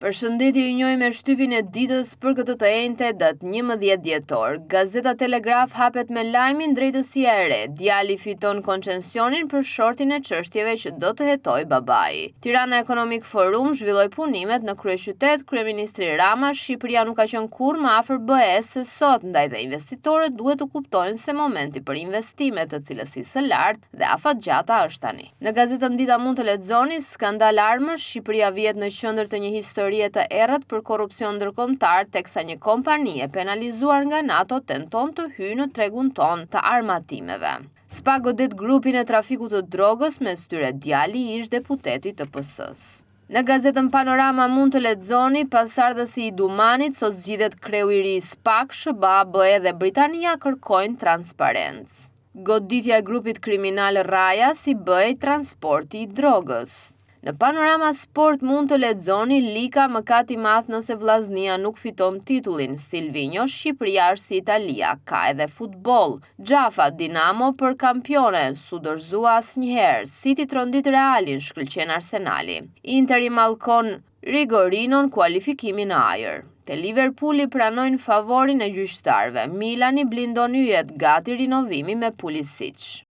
Përshëndetje, ju njoj me shtypin e ditës për këtë të enjte datë 11 dhjetor. Gazeta Telegraf hapet me lajmin drejtësia e re. Djali fiton koncesionin për shortin e çështjeve që do të hetoj babai. Tirana Economic Forum zhvilloi punimet në kryeqytet. Kryeministri Rama, Shqipëria nuk ka qenë kurrë më afër BE-s se sot, ndaj dhe investitorët duhet të kuptojnë se momenti për investime të cilësisë së lartë dhe afatgjata është tani. Në gazetën Dita mund të lexoni skandal armësh, Shqipëria vihet në qendër të një histori të errët për korrupsion ndërkombëtar, teksa një kompani e penalizuar nga NATO tenton të hyjë në tregun ton të armatimeve. SPA godet grupin e trafikut të drogës, mes tyre djali i ish deputeti të PS-s. Në gazetën Panorama mund të lexoni pasardhësi i Dumanit, sot zgjidhet kreu i ri i SPAK, SBA, BE dhe Britania kërkojnë transparencë. Goditja e grupit kriminal Raja si bëj transporti i drogës. Në Panorama Sport mund të lexoni Lika mëkat i madh nëse Vllaznia nuk fiton titullin. Silvinjo, Shqipëria është si Italia, ka edhe futboll. Xhafa, Dinamo për kampione, su dorëzua asnjëherë. City trondit Realin, shkëlqen Arsenali. Inter i mallkon Rigorinon kualifikimin në ajër. Te Liverpooli pranojnë favorin e gjyqtarëve. Milani blindon yjet gati rinovimi me Pulisic.